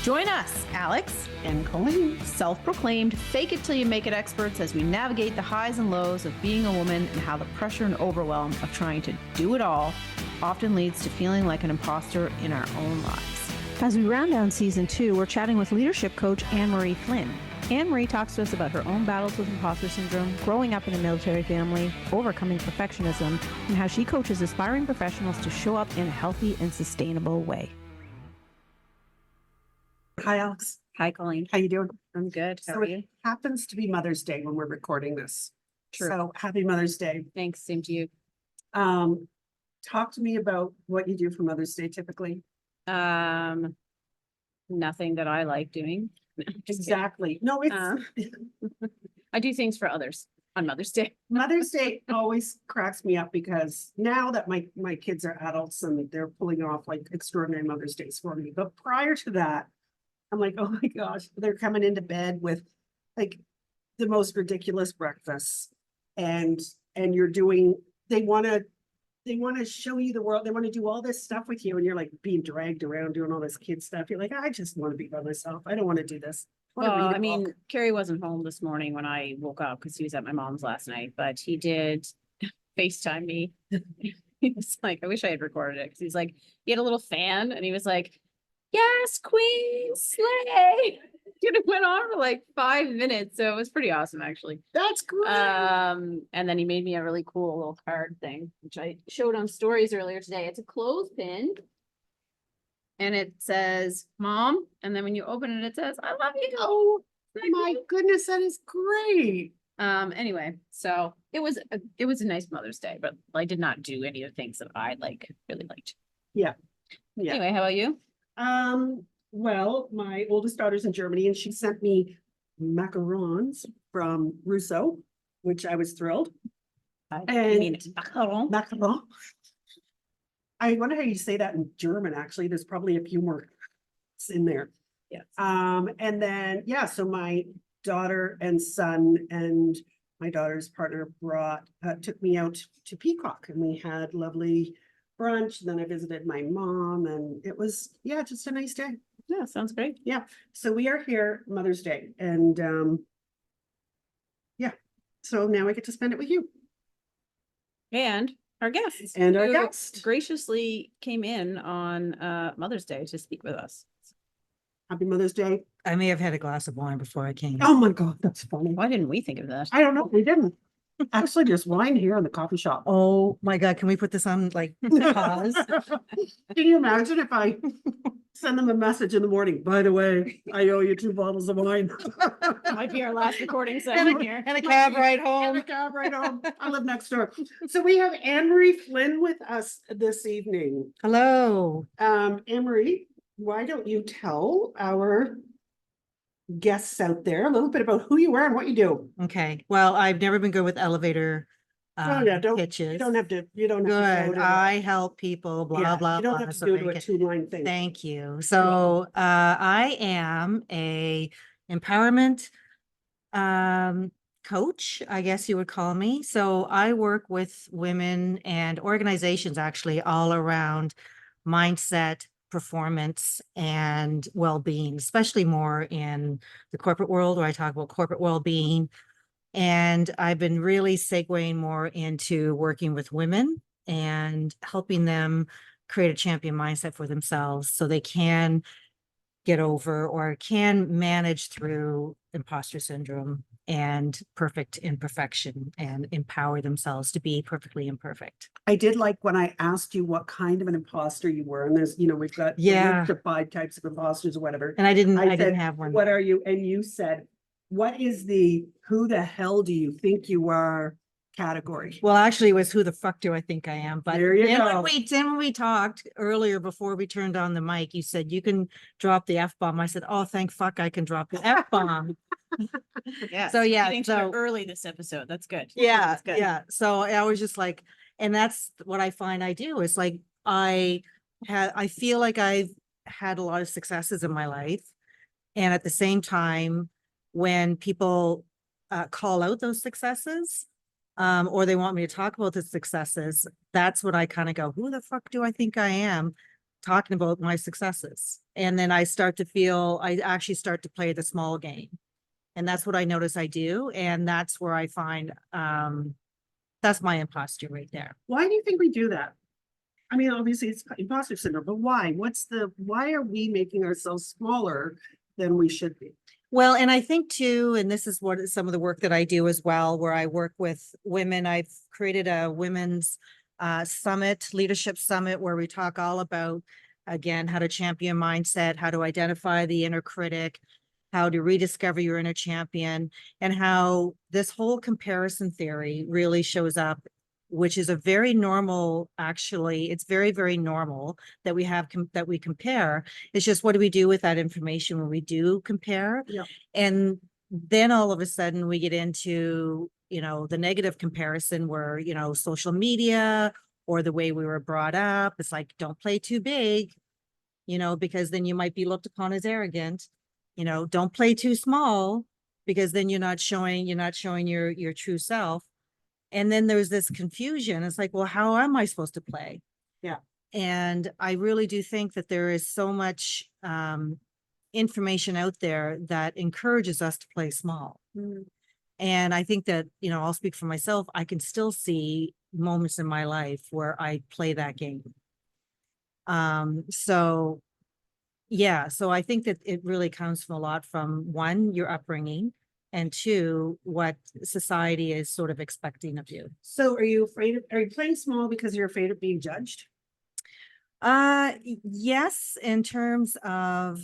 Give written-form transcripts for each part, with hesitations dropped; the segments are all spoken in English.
Join us, Alex and Colleen, self-proclaimed fake it till you make it experts, as we navigate the highs and lows of being a woman and how the pressure and overwhelm of trying to do it all often leads to feeling like an imposter in our own lives. As we round down season 2, we're chatting with leadership coach Anne-Marie Flinn. Anne-Marie talks to us about her own battles with imposter syndrome, growing up in a military family, overcoming perfectionism, and how she coaches aspiring professionals to show up in a healthy and sustainable way. Hi, Alex. Hi, Colleen. How you doing? I'm good. How So are it you? happens to be Mother's Day when we're recording this. True. So happy Mother's Day. Thanks. Same to you. Talk to me about what you do for Mother's Day typically. Nothing that I like doing. Exactly. No, it's I do things for others on Mother's Day. Mother's Day always cracks me up because now that my kids are adults and they're pulling off like extraordinary Mother's Days for me. But prior to that, I'm like, oh my gosh, they're coming into bed with like the most ridiculous breakfasts and you're doing, they want to show you the world. They want to do all this stuff with you. And you're like being dragged around doing all this kid stuff. You're like, I just want to be by myself. I don't want to do this. Well, I mean, Carrie wasn't home this morning when I woke up because he was at my mom's last night, but he did FaceTime me. He was like, I wish I had recorded it because he's like, he had a little fan and he was like, yes, Queen Slay. It went on for like 5 minutes. So it was pretty awesome, actually. That's cool. And then he made me a really cool little card thing, which I showed on stories earlier today. It's a clothespin. And it says, Mom. And then when you open it, it says, I love you. Oh my goodness, that is great. Anyway, so it was a nice Mother's Day, but I did not do any of the things that I really liked. Yeah. Anyway, how about you? Well, my oldest daughter's in Germany and she sent me macarons from Russo, which I was thrilled. I mean, macaron. Macaron. I wonder how you say that in German, actually. There's probably a few more in there. Yes. And then, yeah, so my daughter and son and my daughter's partner took me out to Peacock and we had lovely brunch. And then I visited my mom and it was, yeah, just a nice day. Yeah, sounds great. Yeah. So we are here Mother's Day and yeah, so now I get to spend it with you. And our guests. And our who guest. graciously came in on Mother's Day to speak with us. Happy Mother's Day. I may have had a glass of wine before I came. Oh my God, that's funny. Why didn't we think of that? I don't know. We didn't. Actually, there's wine here in the coffee shop. Oh my God, can we put this on like pause? Can you imagine if I send them a message in the morning? By the way, I owe you 2 bottles of wine. Might be our last recording session here. And a cab ride And home. a cab ride home. I live next door. So we have Anne-Marie Flinn with us this evening. Hello. Anne-Marie, why don't you tell our guests out there a little bit about who you are and what you do? Okay. Well, I've never been good with elevator pitches. You don't have to go Good. to I help people, blah, yeah, blah, you don't blah. have to so do they a can- 2-line thing. Thank you. So I am a empowerment coach, I guess you would call me. So I work with women and organizations actually all around mindset, performance, and well-being, especially more in the corporate world where I talk about corporate well-being. And I've been really segueing more into working with women and helping them create a champion mindset for themselves so they can get over or can manage through imposter syndrome and perfect imperfection and empower themselves to be perfectly imperfect. I did like when I asked you what kind of an imposter you were, and there's, we've got the 5 types of imposters or whatever. And I didn't said, have one. What are you? And you said, what is who the hell do you think you are category? Well, actually it was who the fuck do I think I am? But there you go. When we talked earlier before we turned on the mic, you said you can drop the F-bomb. I said, oh, thank fuck I can drop the F-bomb. Yeah. So yeah, so early this episode. That's good. Yeah. That's good. Yeah. So I was just like, and that's what I find I do is like, I feel like I've had a lot of successes in my life. And at the same time, when people call out those successes, or they want me to talk about the successes, that's when I kind of go, who the fuck do I think I am talking about my successes. And then I actually start to play the small game. And that's what I notice I do. And that's where I find, that's my imposter right there. Why do you think we do that? I mean, obviously it's imposter syndrome, but why? Why are we making ourselves smaller than we should be? Well, and I think too, and this is what some of the work that I do as well, where I work with women. I've created a women's summit, leadership summit, where we talk all about, again, how to champion mindset, how to identify the inner critic, how to rediscover your inner champion, and how this whole comparison theory really shows up, which is a very normal, actually, it's very, very normal that that we compare. It's just, what do we do with that information when we do compare? Yeah. And then all of a sudden we get into, the negative comparison where, social media or the way we were brought up, it's like, don't play too big, because then you might be looked upon as arrogant. Don't play too small, because then you're not showing your true self. And then there's this confusion. It's like, well, how am I supposed to play? Yeah. And I really do think that there is so much information out there that encourages us to play small. Mm. And I think that, I'll speak for myself. I can still see moments in my life where I play that game. So yeah, so I think that it really comes from a lot from, one, your upbringing, and two, what society is sort of expecting of you. So are you playing small because you're afraid of being judged? Yes, in terms of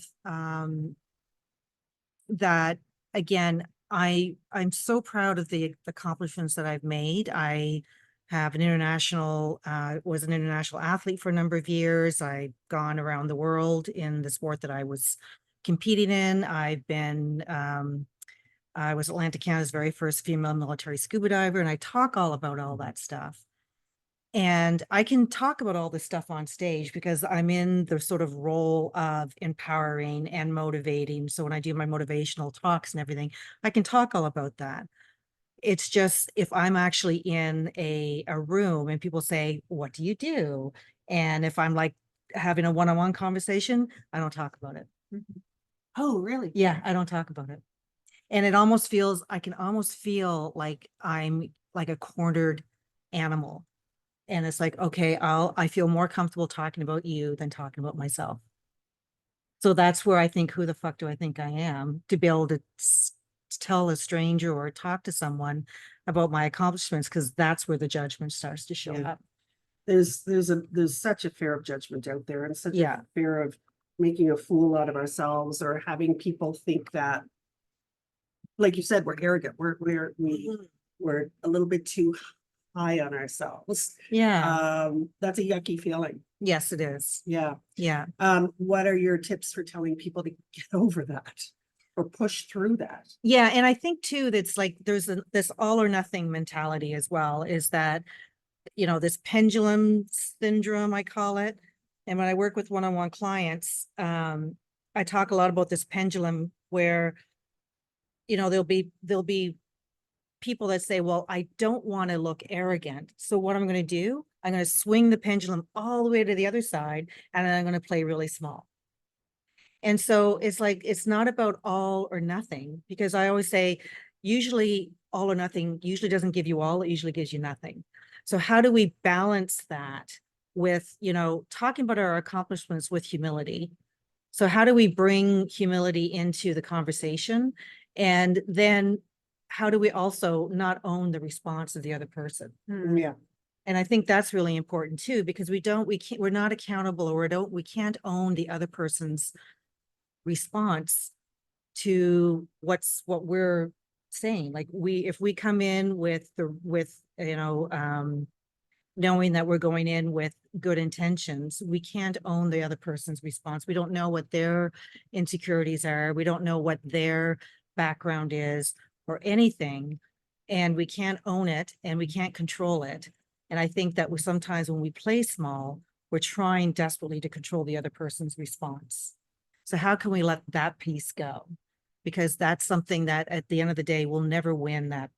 that, again, I'm so proud of the accomplishments that I've made. I have was an international athlete for a number of years. I've gone around the world in the sport that I was competing in. I was Atlantic Canada's very first female military scuba diver, and I talk all about all that stuff. And I can talk about all this stuff on stage because I'm in the sort of role of empowering and motivating. So when I do my motivational talks and everything, I can talk all about that. It's just, if I'm actually in a room and people say, what do you do? And if I'm like having a one-on-one conversation, I don't talk about it. Oh, really? Yeah, I don't talk about it. And I can almost feel like I'm like a cornered animal. And it's like, okay, I feel more comfortable talking about you than talking about myself. So that's where I think, who the fuck do I think I am to be able to tell a stranger or talk to someone about my accomplishments? Because that's where the judgment starts to show Yeah. up. There's such a fear of judgment out there, and such Yeah. a fear of making a fool out of ourselves, or having people think that, like you said, we're arrogant. We're a little bit too high on ourselves. Yeah. That's a yucky feeling. Yes, it is. Yeah. Yeah. What are your tips for telling people to get over that or push through that? Yeah. And I think too, that's like, there's this all or nothing mentality as well, is that, this pendulum syndrome, I call it. And when I work with one-on-one clients, I talk a lot about this pendulum where, there'll be people that say, well, I don't want to look arrogant. So what I'm going to do, I'm going to swing the pendulum all the way to the other side, and then I'm going to play really small. And so it's like, it's not about all or nothing, because I always say, usually all or nothing usually doesn't give you all, it usually gives you nothing. So how do we balance that with, talking about our accomplishments with humility? So how do we bring humility into the conversation? And then how do we also not own the response of the other person? Yeah. And I think that's really important too, because we're not accountable, or we can't own the other person's response to what we're saying. Like, if we come in with knowing that we're going in with good intentions, we can't own the other person's response. We don't know what their insecurities are. We don't know what their background is or anything. And we can't own it, and we can't control it. And I think that sometimes when we play small, we're trying desperately to control the other person's response. So how can we let that piece go? Because that's something that at the end of the day, we'll never win that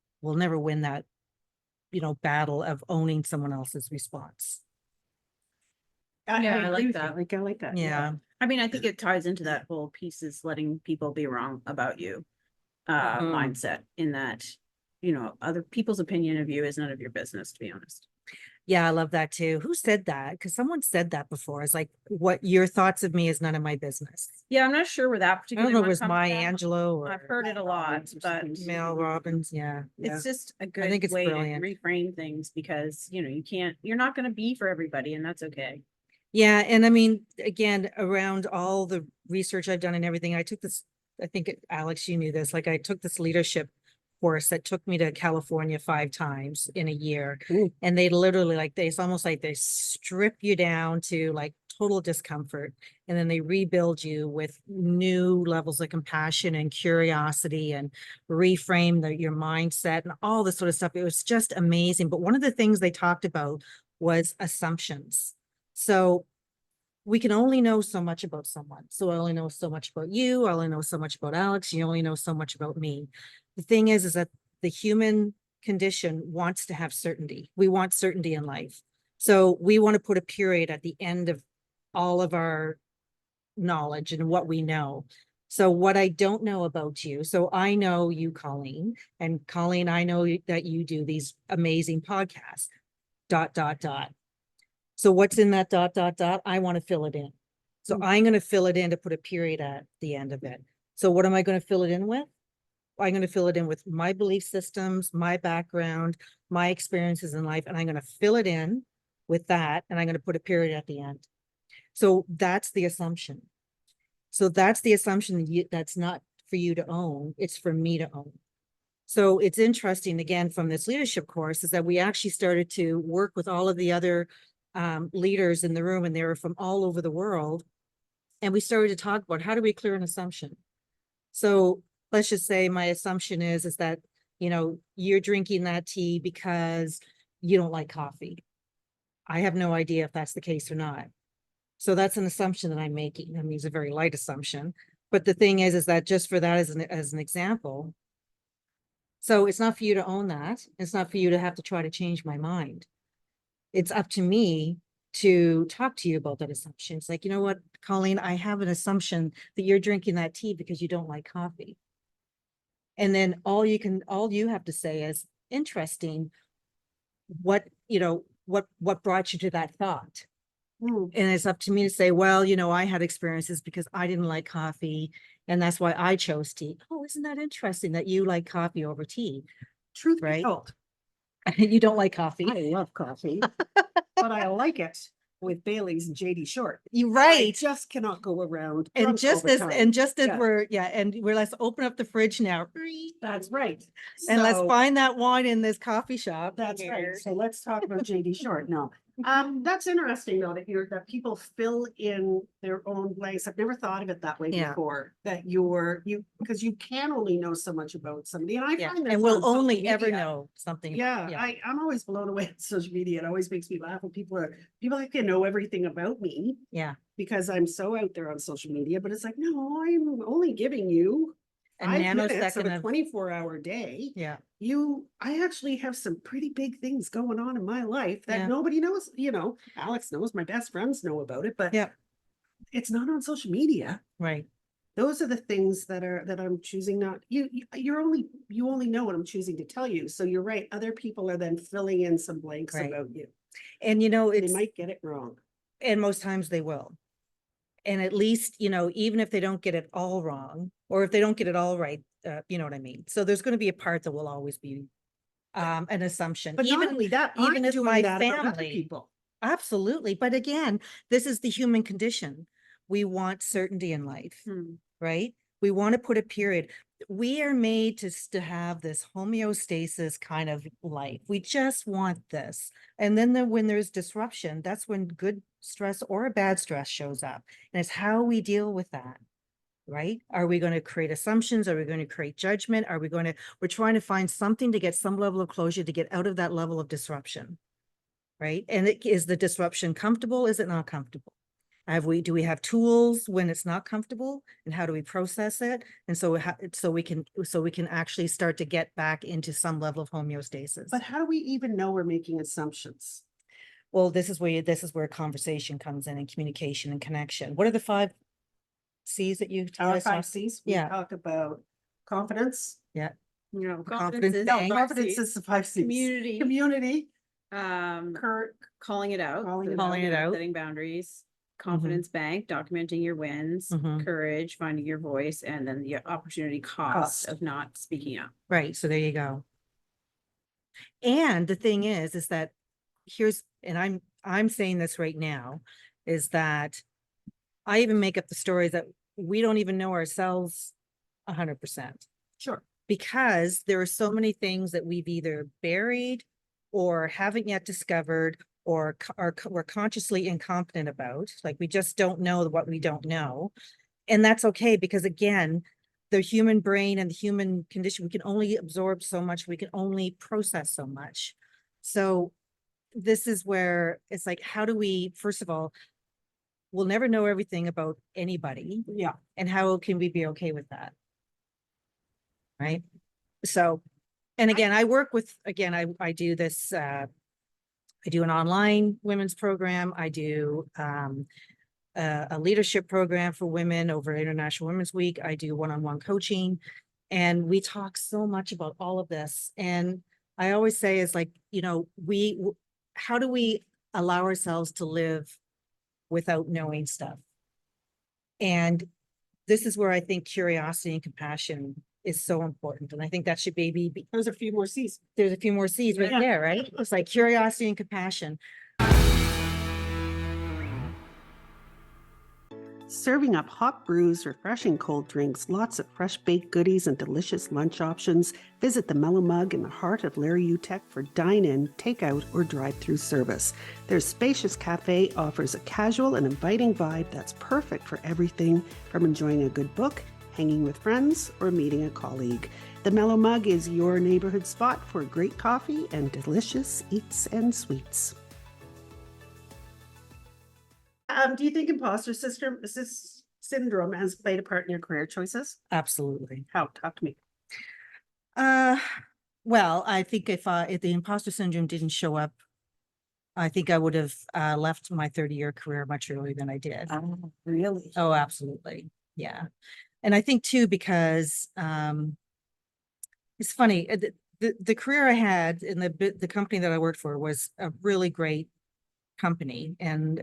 battle of owning someone else's response. Yeah, I agree like with you. that. Like, I like that. Yeah. I mean, I think it ties into that whole piece is letting people be wrong about you. Mhm. Mindset in that, other people's opinion of you is none of your business, to be honest. Yeah, I love that too. Who said that? Because someone said that before. It's like, what your thoughts of me is none of my business. Yeah, I'm not sure where that I particular don't know if one it was comes Maya from. Angelou I've or heard it a lot, but Mel Robbins. Yeah. it's just a think good it's way brilliant. to reframe things because, you're not going to be for everybody, and that's okay. Yeah. And I mean, again, around all the research I've done and everything, I took this, I think, Alex, you knew this, like I took this leadership course that took me to California 5 times in a year. Ooh. And they literally it's almost like they strip you down to like total discomfort. And then they rebuild you with new levels of compassion and curiosity and reframe your mindset and all this sort of stuff. It was just amazing. But one of the things they talked about was assumptions. So we can only know so much about someone. So I only know so much about you. I only know so much about Alex. You only know so much about me. The thing is that the human condition wants to have certainty. We want certainty in life. So we want to put a period at the end of all of our knowledge and what we know. So what I don't know about you, so I know you, Colleen, and Colleen, I know that you do these amazing podcasts, ... So what's in that ... I want to fill it in. So I'm going to fill it in to put a period at the end of it. So what am I going to fill it in with? I'm going to fill it in with my belief systems, my background, my experiences in life, and I'm going to fill it in with that, and I'm going to put a period at the end. So that's the assumption. So that's the assumption that's not for you to own, it's for me to own. So it's interesting, again, from this leadership course, is that we actually started to work with all of the other leaders in the room, and they were from all over the world. And we started to talk about, how do we clear an assumption? So let's just say my assumption is that, you're drinking that tea because you don't like coffee. I have no idea if that's the case or not. So that's an assumption that I'm making. I mean, it's a very light assumption. But the thing is that just for that as an example, so it's not for you to own that. It's not for you to have to try to change my mind. It's up to me to talk to you about that assumption. It's like, you know what, Colleen, I have an assumption that you're drinking that tea because you don't like coffee. And then all you have to say is, interesting, what brought you to that thought? Mm. And it's up to me to say, well, I had experiences because I didn't like coffee, and that's why I chose tea. Oh, isn't that interesting that you like coffee over tea? Truth be Right. told, You don't like coffee. I love coffee, but I like it with Bailey's and JD Short. You're I right. just cannot go around. And drunk all the time. and let's open up the fridge now. That's right. And let's So- find that wine in this coffee shop. That's right. So let's talk about JD Short. No. That's interesting though, that people fill in their own blanks. I've never thought of it that way Yeah. before, that because you can only know so much about somebody. And I Yeah, find this and we'll on social only ever media. know something. Yeah, I'm always blown away at social media. It always makes me laugh when people like to know everything about me Yeah, because I'm so out there on social media, but it's like, no, I'm only giving you a 5 minutes of nanosecond a of 24-hour day. yeah. I actually have some pretty big things going on in my life that Yeah. nobody knows, Alex knows, my best friends know about it, but Yeah. it's not on social media. Right. Those are the things that I'm choosing not, you only know what I'm choosing to tell you. So you're right. Other people are then filling in some blanks Right. about you. And They it's might get it wrong. and most times they will. And at least, even if they don't get it all wrong, or if they don't get it all right, you know what I mean? So there's going to be a part that will always be an assumption. But not only that, even I'm if doing my that about other family, people. absolutely. But again, this is the human condition. We want certainty in life, right? We want to put a period. We are made to have this homeostasis kind of life. We just want this. And then when there's disruption, that's when good stress or a bad stress shows up. And it's how we deal with that, right? Are we going to create assumptions? Are we going to create judgment? We're trying to find something to get some level of closure to get out of that level of disruption, right? And is the disruption comfortable? Is it not comfortable? Do we have tools when it's not comfortable, and how do we process it? And so we can actually start to get back into some level of homeostasis. But how do we even know we're making assumptions? Well, this is where conversation comes in and communication and connection. What are the 5 C's that you Our guys 5 talked- C's, we Yeah. talk about confidence. Yeah. No, Confidence is No, five Confidence Cs. is the 5 C's. Community, Community, calling it out. Calling it so, out. Calling it out. Setting boundaries, confidence bank, documenting your wins, Mhm. courage, finding your voice, and then the opportunity cost Cost. of not speaking up. Right. So there you go. And the thing is that and I'm saying this right now, is that I even make up the stories that we don't even know ourselves 100%. sure. Because there are so many things that we've either buried or haven't yet discovered or we're consciously incompetent about. Like we just don't know what we don't know. And that's okay, because again, the human brain and the human condition, we can only absorb so much, we can only process so much. So this is where it's like, how do we, first of all, we'll never know everything about anybody. Yeah. And how can we be okay with that? Right? So, and again, I work with, I do this, I do an online women's program. I do a leadership program for women over International Women's Week. I do one-on-one coaching, and we talk so much about all of this. And I always say is like, how do we allow ourselves to live without knowing stuff? And this is where I think curiosity and compassion is so important. And I think that should be, There's a few more C's. there's a few more C's right Yeah. there, right? It's like curiosity and compassion. Serving up hot brews, refreshing cold drinks, lots of fresh baked goodies, and delicious lunch options. Visit the Mellow Mug in the heart of Larry Utech for dine-in, takeout, or drive-through service. Their spacious cafe offers a casual and inviting vibe that's perfect for everything from enjoying a good book, hanging with friends, or meeting a colleague. The Mellow Mug is your neighborhood spot for great coffee and delicious eats and sweets. Do you think imposter syndrome has played a part in your career choices? Absolutely. How? Talk to me. Well, I think if the imposter syndrome didn't show up, I think I would have left my 30-year career much earlier than I did. Oh, really? Oh, absolutely. Yeah. And I think too, because it's funny, the career I had in the company that I worked for was a really great company. And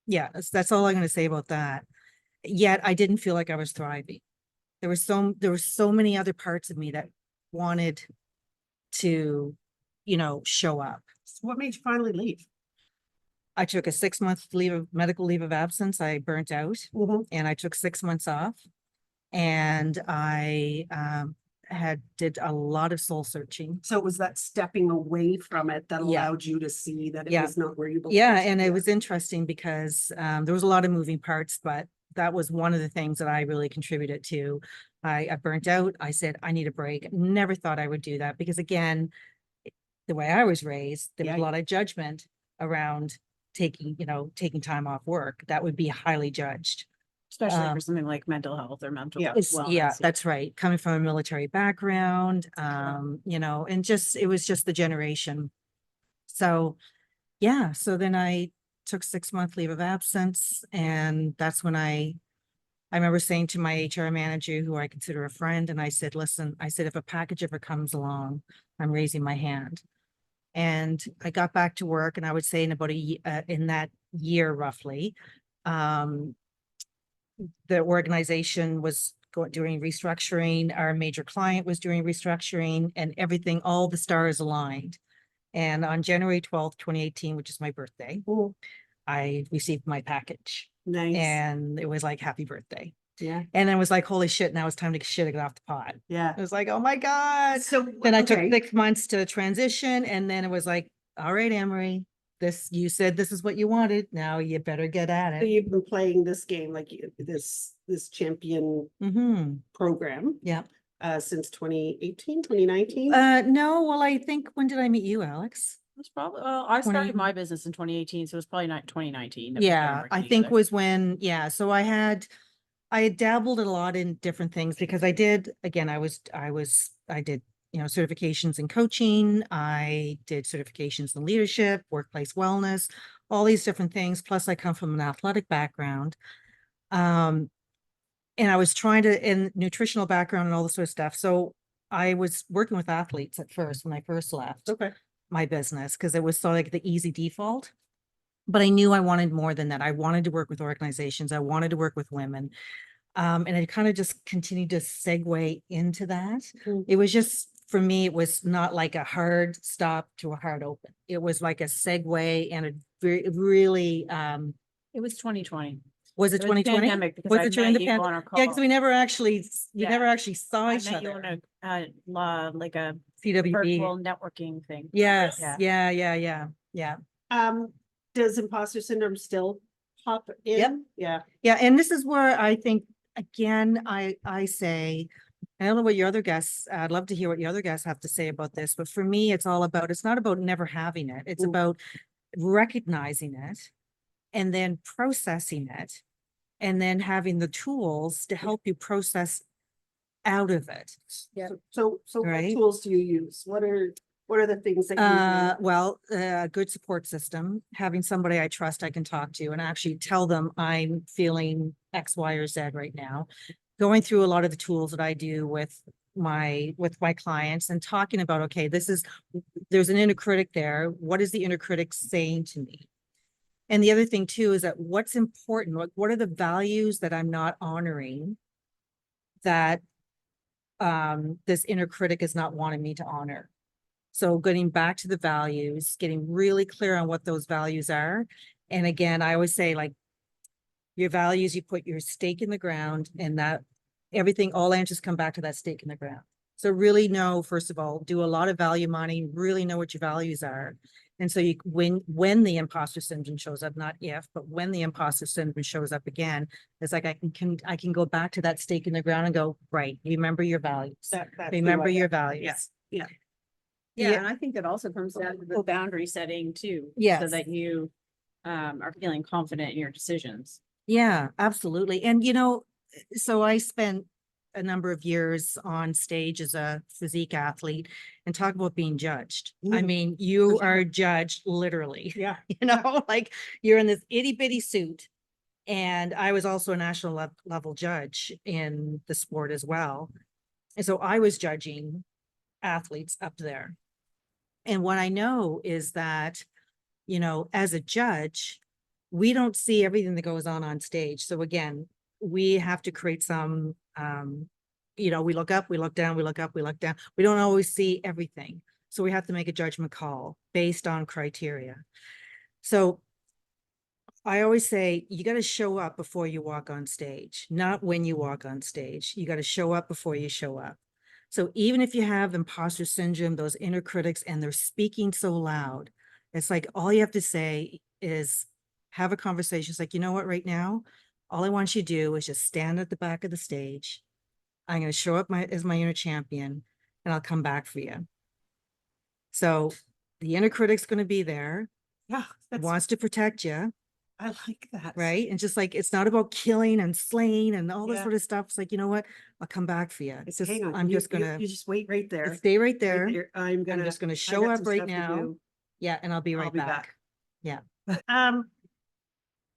yeah, that's all I'm going to say about that. Yet I didn't feel like I was thriving. There were so many other parts of me that wanted to, show up. So what made you finally leave? I took a 6-month medical leave of absence. I burnt out, and I took 6 months off, and I did a lot of soul searching. So it was that stepping away from it that Yeah. allowed you to see that it Yeah. was not where you belonged. Yeah, and it was interesting because there was a lot of moving parts, but that was one of the things that I really contributed to. I burnt out. I said, I need a break. Never thought I would do that because again, the way I was raised, there was a lot of judgment around taking time off work. That would be highly judged. Especially for something like mental health or mental wellness. Yeah, that's right. Coming from a military background, and it was just the generation. So yeah, so then I took 6-month leave of absence, and that's when I remember saying to my HR manager, who I consider a friend, and I said, listen, if a package ever comes along, I'm raising my hand. And I got back to work, and I would say in about in that year roughly, the organization was doing restructuring. Our major client was doing restructuring, and everything, all the stars aligned. And on January 12th, 2018, which is my birthday, I received my package. Nice. And it was like, happy birthday. Yeah. And it was like, holy shit, now it's time to get off the pot. Yeah. It was like, oh my God. So Then I took 6 months to transition. And then it was like, all right, Amory, you said this is what you wanted. Now you better get at So it. you've been playing this game, like this champion program. Yeah. Since 2018, 2019? No, well, I think, when did I meet you, Alex? It was probably, I started my business in 2018, so it was probably not 2019. that we started Yeah, working I think together. was when, so I had dabbled a lot in different things because I did certifications in coaching. I did certifications in leadership, workplace wellness, all these different things. Plus I come from an athletic background. And I was trying to, in nutritional background and all this sort of stuff. So I was working with athletes at first when I first left Okay. my business, because it was so like the easy default. But I knew I wanted more than that. I wanted to work with organizations. I wanted to work with women. And I kind of just continued to segue into that. Mm. It was just, for me, it was not like a hard stop to a hard open. It was like a segue and a very, really, It was 2020. was it It was 2020? pandemic because Was I it during met the you on pandemic? a Yeah, because call. we never actually, we Yeah. never actually saw I each met you on other. like a CWB. virtual networking thing. Yes, Yeah. yeah. Does imposter syndrome still pop in? Yep. Yeah. Yeah, and this is where I think, again, I say, I don't know what your other guests, I'd love to hear what your other guests have to say about this, but for me, it's all about, it's not about never having it. It's Mm. about recognizing it and then processing it and then having the tools to help you process out of it. Yeah. So what Right. tools do you use? What are the things that you do? Well, a good support system, having somebody I trust I can talk to and actually tell them I'm feeling X, Y, or Z right now. Going through a lot of the tools that I do with my clients and talking about, okay, there's an inner critic there. What is the inner critic saying to me? And the other thing too is that what's important, what are the values that I'm not honoring that this inner critic is not wanting me to honor? So getting back to the values, getting really clear on what those values are. And again, I always say, like, your values, you put your stake in the ground, and that everything, all answers come back to that stake in the ground. So really know, first of all, do a lot of value mining, really know what your values are. And so you, when the imposter syndrome shows up, not if, but when the imposter syndrome shows up again, it's like I can go back to that stake in the ground and go, right, remember your values. That's Remember who I your am. values. Yeah. Yeah, Yeah. and I think that also comes down to the boundary setting too. So Yes. that you are feeling confident in your decisions. Yeah, absolutely. And so I spent a number of years on stage as a physique athlete, and talk about being judged. I Mm. mean, you For sure. are judged literally, Yeah. like you're in this itty bitty suit. And I was also a national level judge in the sport as well. And so I was judging athletes up there. And what I know is that, as a judge, we don't see everything that goes on stage. So again, we have to create some, we look up, we look down, we look up, we look down. We don't always see everything. So we have to make a judgment call based on criteria. So I always say, you got to show up before you walk on stage, not when you walk on stage. You got to show up before you show up. So even if you have imposter syndrome, those inner critics, and they're speaking so loud, it's like, all you have to say is have a conversation. It's like, you know what, right now, all I want you to do is just stand at the back of the stage. I'm going to show up as my inner champion, and I'll come back for you. So the inner critic's going to be there, Yeah. wants to protect you. I like that. Right. And just like, it's not about killing and slaying and all this Yeah. sort of stuff. It's like, you know what? I'll come back for you. It's Just, hang on. I'm you, just gonna you just wait right there. stay right there. I'm just gonna I show got up some right stuff to now. do. Yeah. And I'll be right back. Yeah.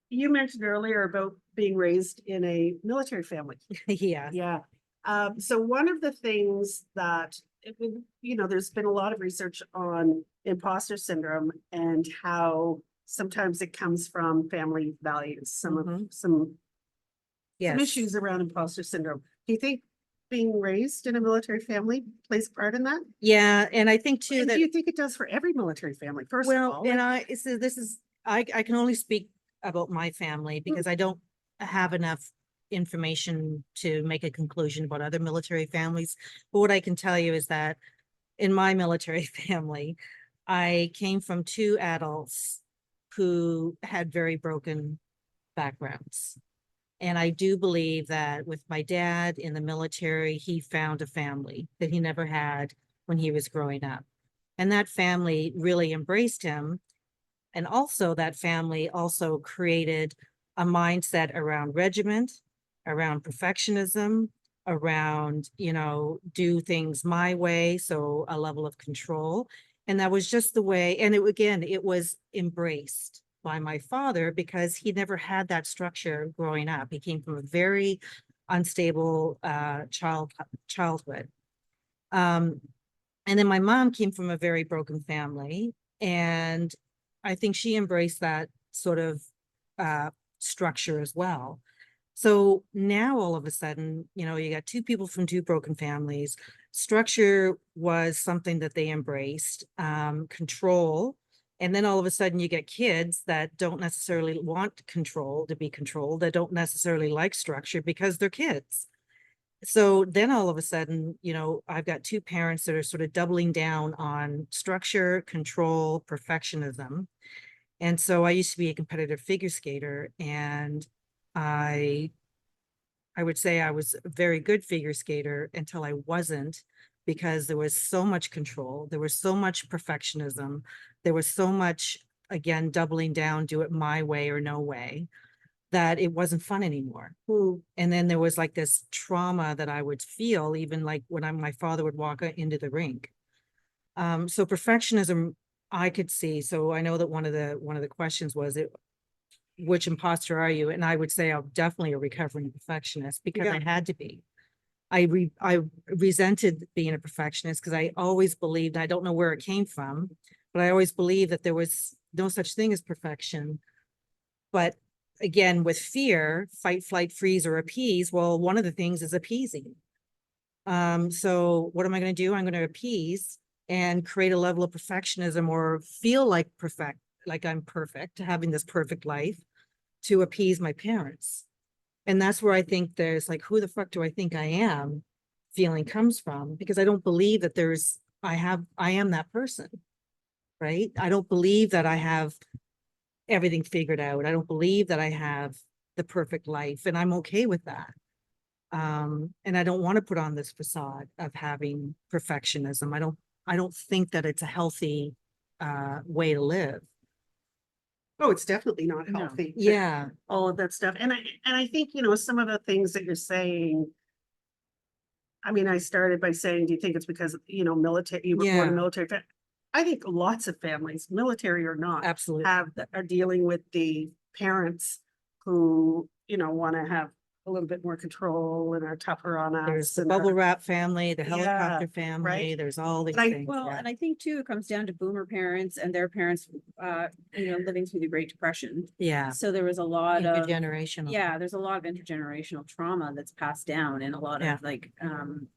You mentioned earlier about being raised in a military family. Yeah. Yeah. So one of the things that, there's been a lot of research on imposter syndrome and how sometimes it comes from family values, some Yes. issues around imposter syndrome. Do you think being raised in a military family plays a part in that? Yeah. And I think too And that, do you think it does for every military family? First of all, and I can only speak about my family because I don't have enough information to make a conclusion about other military families. But what I can tell you is that in my military family, I came from two adults who had very broken backgrounds. And I do believe that with my dad in the military, he found a family that he never had when he was growing up. And that family really embraced him. And also that family also created a mindset around regiment, around perfectionism, around, do things my way. So a level of control. And that was just the way, and it was embraced by my father because he never had that structure growing up. He came from a very unstable childhood. And then my mom came from a very broken family, and I think she embraced that sort of structure as well. So now all of a sudden, you got two people from two broken families. Structure was something that they embraced, control. And then all of a sudden you get kids that don't necessarily want control to be controlled, that don't necessarily like structure because they're kids. So then all of a sudden, I've got two parents that are sort of doubling down on structure, control, perfectionism. And so I used to be a competitive figure skater, and I would say I was a very good figure skater until I wasn't, because there was so much control. There was so much perfectionism. There was so much, again, doubling down, do it my way or no way, that it wasn't fun anymore. And then there was like this trauma that I would feel, even like when my father would walk into the rink. So perfectionism, I could see. So I know that one of the questions was, which imposter are you? And I would say I'm definitely a recovering perfectionist, because I had to be. I resented being a perfectionist because I always believed, I don't know where it came from, but I always believed that there was no such thing as perfection. But again, with fear, fight, flight, freeze, or appease, well, one of the things is appeasing. So what am I going to do? I'm going to appease and create a level of perfectionism, or feel like I'm perfect, having this perfect life, to appease my parents. And that's where I think there's like, who the fuck do I think I am feeling comes from, because I don't believe that I am that person, right? I don't believe that I have everything figured out. I don't believe that I have the perfect life, and I'm okay with that. And I don't want to put on this facade of having perfectionism. I don't think that it's a healthy way to live. Oh, it's definitely not No. healthy. Yeah. All of that stuff. And I think, some of the things that you're saying, I mean, I started by saying, do you think it's because, military, you were born a military family? I think lots of families, military or not, Absolutely. are dealing with the parents who, want to have a little bit more control and are tougher on us. There's the and bubble are- wrap family, the helicopter Yeah, family, right. there's all these But things. Well, yeah. and I think too, it comes down to boomer parents and their parents, living through the Great Depression. Yeah. So there was a lot of, Intergenerational. yeah, there's a lot of intergenerational trauma that's passed down, and a lot Yeah. of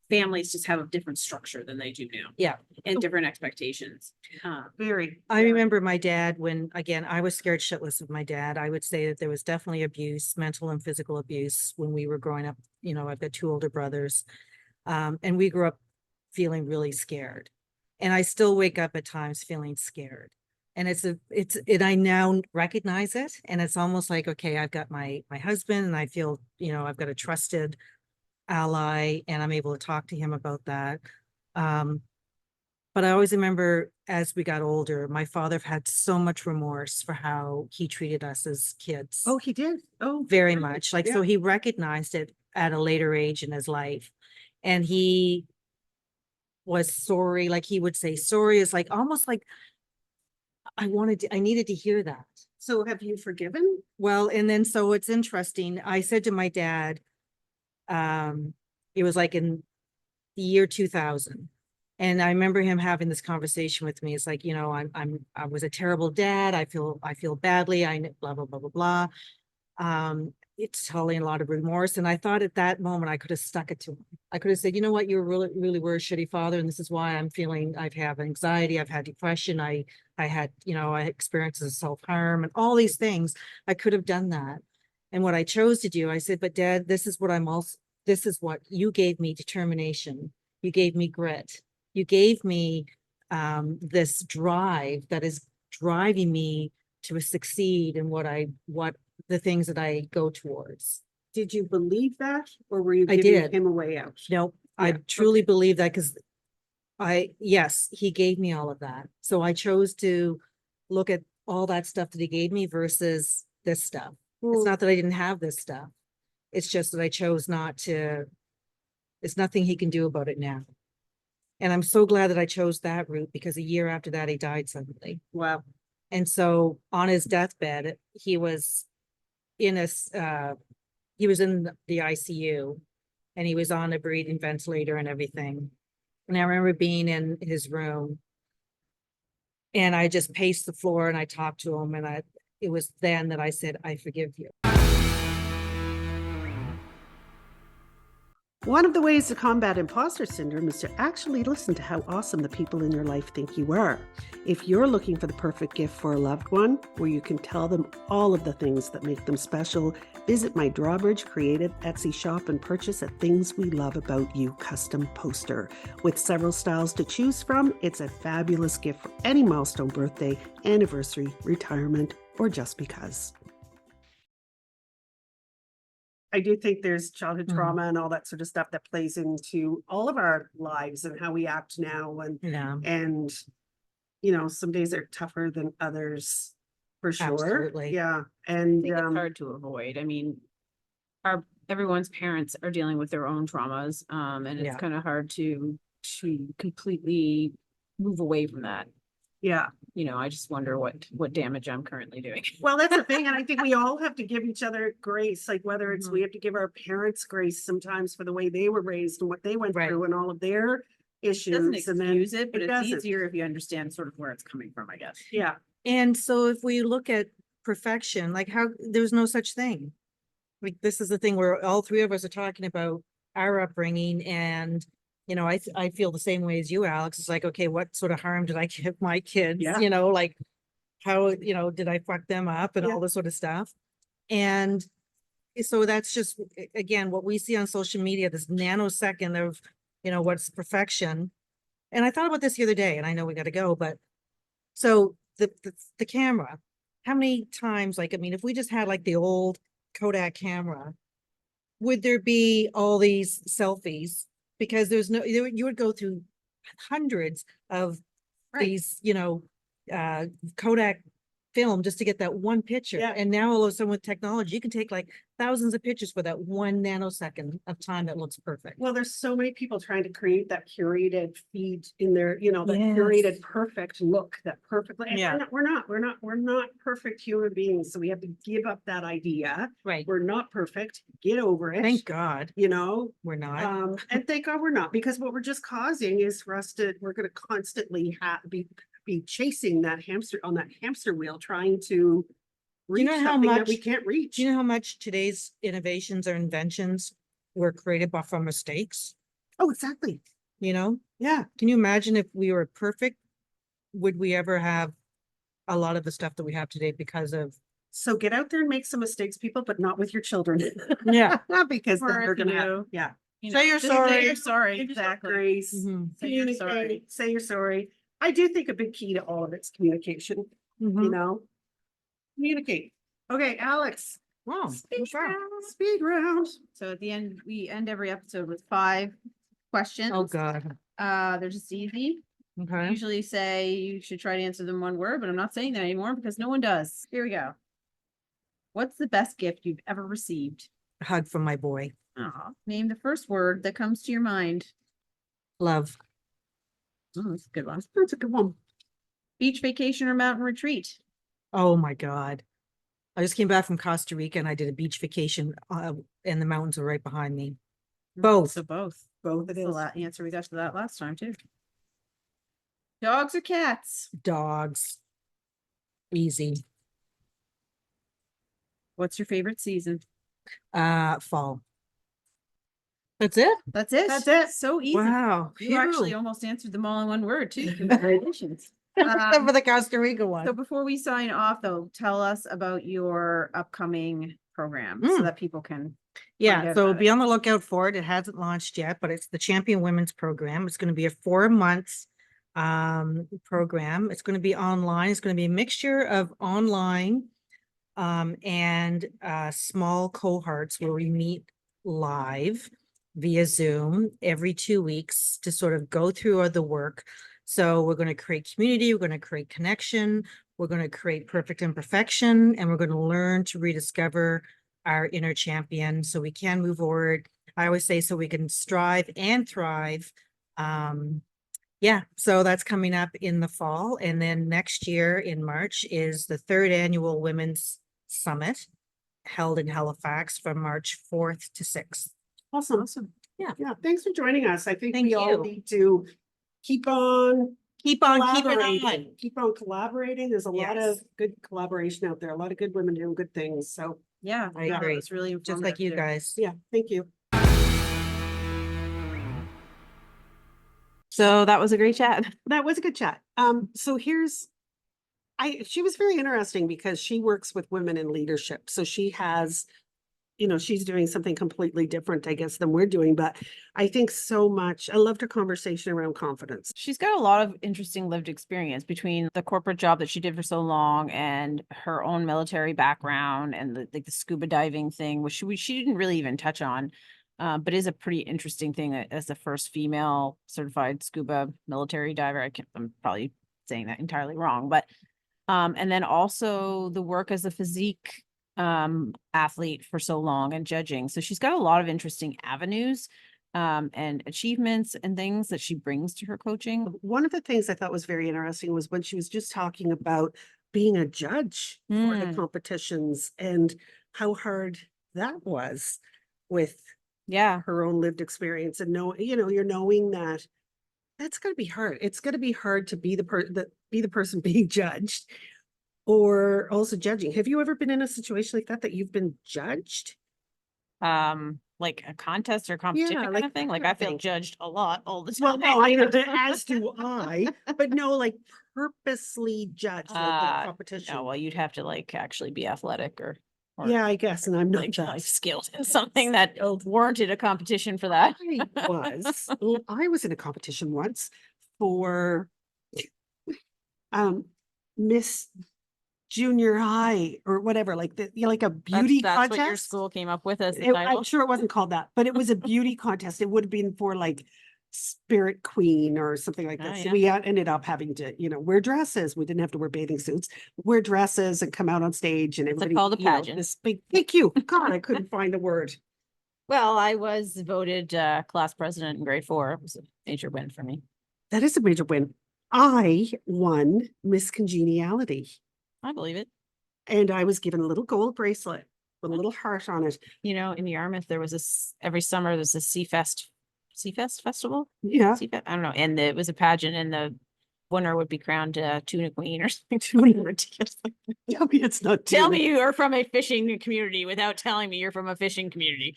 families just have a different structure than they do now. Yeah. And different expectations. Very. I yeah. remember my dad, when, again, I was scared shitless of my dad. I would say that there was definitely abuse, mental and physical abuse, when we were growing up. I've got two older brothers. And we grew up feeling really scared. And I still wake up at times feeling scared. And I now recognize it. And it's almost like, okay, I've got my husband, and I feel, I've got a trusted ally, and I'm able to talk to him about that. But I always remember, as we got older, my father had so much remorse for how he treated us as kids. Oh, he did. Oh, Very much. Like, so Yeah. he recognized it at a later age in his life. And he was sorry. Like, he would say sorry, is like, almost like I needed to hear that. So have you forgiven? Well, and then, so it's interesting. I said to my dad, it was like in the year 2000. And I remember him having this conversation with me. It's like, I was a terrible dad. I feel badly. Blah, blah, blah, blah, blah. It's totally a lot of remorse. And I thought at that moment I could have stuck it to him. I could have said, you know what, you really, really were a shitty father. And this is why I'm feeling, I've had anxiety. I've had depression. I had, I experienced self-harm and all these things. I could have done that. And what I chose to do, I said, but Dad, this is what you gave me: determination. You gave me grit. You gave me this drive that is driving me to succeed in what the things that I go towards. Did you believe that, or were you I giving did. him a way out? Nope. I Yeah, truly okay. believe that, because yes, he gave me all of that. So I chose to look at all that stuff that he gave me versus this stuff. It's not that I didn't have this stuff. It's just that I chose not to, there's nothing he can do about it now. And I'm so glad that I chose that route because a year after that, he died suddenly. Wow. And so on his deathbed, he was in he was in the ICU and he was on a breathing ventilator and everything. And I remember being in his room and I just paced the floor and I talked to him and it was then that I said, I forgive you. One of the ways to combat imposter syndrome is to actually listen to how awesome the people in your life think you are. If you're looking for the perfect gift for a loved one, where you can tell them all of the things that make them special, visit my Drawbridge Creative Etsy shop and purchase a Things We Love About You custom poster. With several styles to choose from, it's a fabulous gift for any milestone birthday, anniversary, retirement, or just because. I do think there's childhood trauma and all that sort of stuff that plays into all of our lives and how we act now. And, you know, some days are tougher than others for sure. Absolutely. Yeah. I And, think it's hard to avoid. I mean, everyone's parents are dealing with their own traumas, and it's Yeah. kind of hard to completely move away from that. yeah. You know, I just wonder what damage I'm currently doing. Well, that's the thing. And I think we all have to give each other grace, like whether it's we have to give our parents grace sometimes for the way they were raised and what they went Right. through and all of their issues. Doesn't And then, excuse it, but it it's doesn't. easier if you understand sort of where it's coming from, I guess. yeah. And so if we look at perfection, like how there's no such thing. Like this is the thing where all three of us are talking about our upbringing and, you know, I feel the same way as you, Alex. It's like, okay, what sort of harm did I give my kids? Yeah. You know, like how, you know, did I fuck them up and all this sort of stuff? And so that's just, again, what we see on social media, this nanosecond of, you know, what's perfection. And I thought about this the other day and I know we got to go, but so the camera, how many times, like, I mean, if we just had like the old Kodak camera, would there be all these selfies? Because there's no, you would go through hundreds of these, you know, Kodak film just to get that one picture. Yeah. And now all of a sudden with technology, you can take like thousands of pictures for that 1 nanosecond of time that looks perfect. Well, there's so many people trying to create that curated feed in their, you know, that Yes. curated perfect look, that perfect. And Yeah. we're not perfect human beings. So we have to give up that idea. Right. We're not perfect. Get over it. Thank God You know, we're not. and thank God we're not, because what we're just causing is for us to, we're going to constantly be chasing that hamster on that hamster wheel, trying to reach know how something that much- we can't reach. Do you know how much today's innovations or inventions were created from mistakes? Oh, exactly. You know, Yeah. can you imagine if we were perfect? Would we ever have a lot of the stuff that we have today because of? So get out there and make some mistakes, people, but not with your children. Yeah. Because then Or they're if you gonna have, do. yeah. You Say you're just sorry. Say you're sorry. Give yourself Exactly. grace, Mhm. Say you're communicate, sorry. say you're sorry. I do think a big key to all of it's communication, you Mhm. know? Communicate. Okay, Alex. Wow. Speed round. So at the end, we end every episode with 5 questions. Oh, God. They're just easy. I Okay. usually say you should try to answer them one word, but I'm not saying that anymore because no one does. Here we go. What's the best gift you've ever received? A hug from my boy. Aw. Name the first word that comes to your mind. Love. Oh, that's a good one. That's a good one. Beach vacation or mountain retreat? Oh, my God. I just came back from Costa Rica and I did a beach vacation and the mountains were right behind me. Both. So both. Both That's it the is. answer we got to that last time too. Dogs or cats? Dogs. Easy. What's your favorite season? Fall. That's it? That's it. That's it. So easy. Wow. You actually Phew. almost answered them all in one word too. Congratulations. Except for the Costa Rica one. So before we sign off though, tell us about your upcoming program so Mm. that people can. Yeah, out so about be it. on the lookout for it. It hasn't launched yet, but it's the Champion Women's Program. It's going to be a 4 months program. It's going to be online. It's going to be a mixture of online and small cohorts where we meet live via Zoom every 2 weeks to sort of go through the work. So we're going to create community, we're going to create connection, we're going to create perfect imperfection, and we're going to learn to rediscover our inner champion so we can move forward. I always say so we can strive and thrive. Yeah, so that's coming up in the fall. And then next year in March is the 3rd annual Women's Summit held in Halifax from March 4th to 6th. Awesome. Yeah. Yeah, thanks for joining us. I think Thank we all you. need to keep on Keep on keeping collaborating. on. Keep on collaborating. There's a lot of Yes. good collaboration out there, a lot of good women doing good things. So, Yeah, I agree. It's really Just like you guys. yeah, thank you. So that was a great chat. That was a good chat. So she was very interesting because she works with women in leadership. So she has, she's doing something completely different, I guess, than we're doing. But I think so much, I loved her conversation around confidence. She's got a lot of interesting lived experience between the corporate job that she did for so long and her own military background and the scuba diving thing, which she didn't really even touch on. But is a pretty interesting thing as the first female certified scuba military diver. I'm probably saying that entirely wrong, but and then also the work as a physique athlete for so long and judging. So she's got a lot of interesting avenues and achievements and things that she brings to her coaching. One of the things I thought was very interesting was when she was just talking about being a judge for the competitions and how hard that was with her own lived experience and you're knowing that that's going to be hard. It's going to be hard to be the person being judged or also judging. Have you ever been in a situation like that you've been judged? Like a contest or competition kind of thing. Like I feel judged a lot all the time. Well, no, I know as do I, but no, like purposely judged like a competition. No, well, you'd have to like actually be athletic or yeah, I guess, and I'm not like that. life skills in something that warranted a competition for that. I was in a competition once for Miss Junior High or whatever, like like a beauty That's contest. what your school came up with as the I'm sure it wasn't called that, but it was a beauty contest. It would have been for like Spirit Queen or something like that. Oh, So yeah. we ended up having to, wear dresses. We didn't have to wear bathing suits, wear dresses and come out on stage and everybody. called a pageant. This big, thank you. God, I couldn't find the word. Well, I was voted class president in grade 4. It was a major win for me. That is a major win. I won Miss Congeniality. I believe it. And I was given a little gold bracelet with a little heart on it. In Yarmouth, there was every summer there's a Sea Fest festival. Yeah. I don't know. And it was a pageant and the winner would be crowned tuna queen or something ridiculous. Tell me it's not Tell me you are from a fishing community without telling me you're from a fishing community.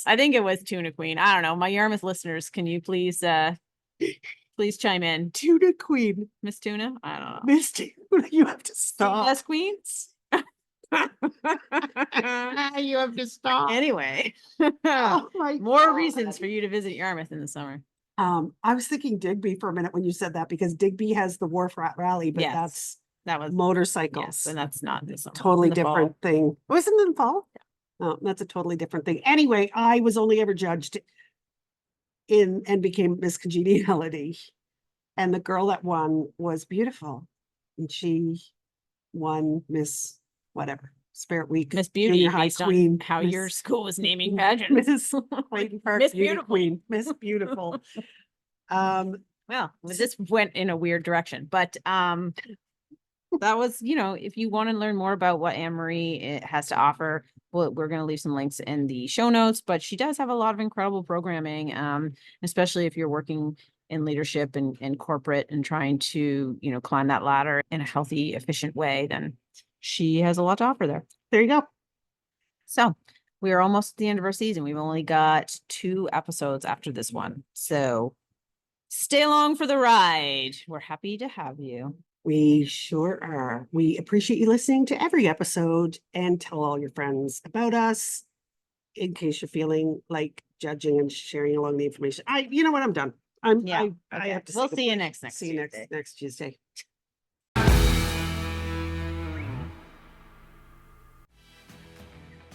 I think it was tuna queen. I don't know. My Yarmouth listeners, can you please chime in? Tuna queen. Miss Tuna? I don't know. Miss Tuna, you have to stop. Best queens? You have to stop. Anyway, Oh my more God. reasons for you to visit Yarmouth in the summer. I was thinking Digby for a minute when you said that because Digby has the Wharf Rat Rally, but Yes. That was motorcycles. yes, and that's not this summer. Totally In the fall. different thing. Wasn't it in the fall? Oh, that's a totally different thing. Anyway, I was only ever judged in and became Miss Congeniality. And the girl that won was beautiful. And she won Miss whatever, Spirit Week. Miss Beauty, Junior High based on Queen. how Miss- your school was naming pageants. Miss Clayton Park Miss Beauty Beautiful. Queen. Miss Beautiful. Well, this went in a weird direction, but that was, if you want to learn more about what Anne-Marie has to offer, we're going to leave some links in the show notes, but she does have a lot of incredible programming, especially if you're working in leadership and corporate and trying to, climb that ladder in a healthy, efficient way, then she has a lot to offer there. There you go. So we are almost at the end of our season. We've only got 2 episodes after this one. So stay along for the ride. We're happy to have you. We sure are. We appreciate you listening to every episode and tell all your friends about us in case you're feeling like judging and sharing along the information. You know what? I'm done. I Okay. have to We'll say see you goodbye. next See you Tuesday. next Tuesday.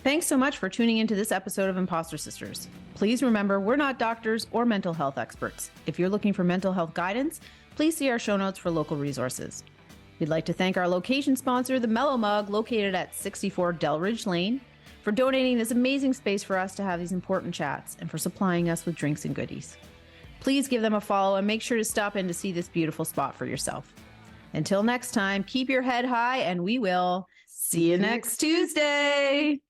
Thanks so much for tuning into this episode of Imposter Sisters. Please remember, we're not doctors or mental health experts. If you're looking for mental health guidance, please see our show notes for local resources. We'd like to thank our location sponsor, the Mellow Mug, located at 64 Delridge Lane. for donating this amazing space for us to have these important chats, and for supplying us with drinks and goodies. Please give them a follow and make sure to stop in to see this beautiful spot for yourself. Until next time, keep your head high, and we will see you next Tuesday.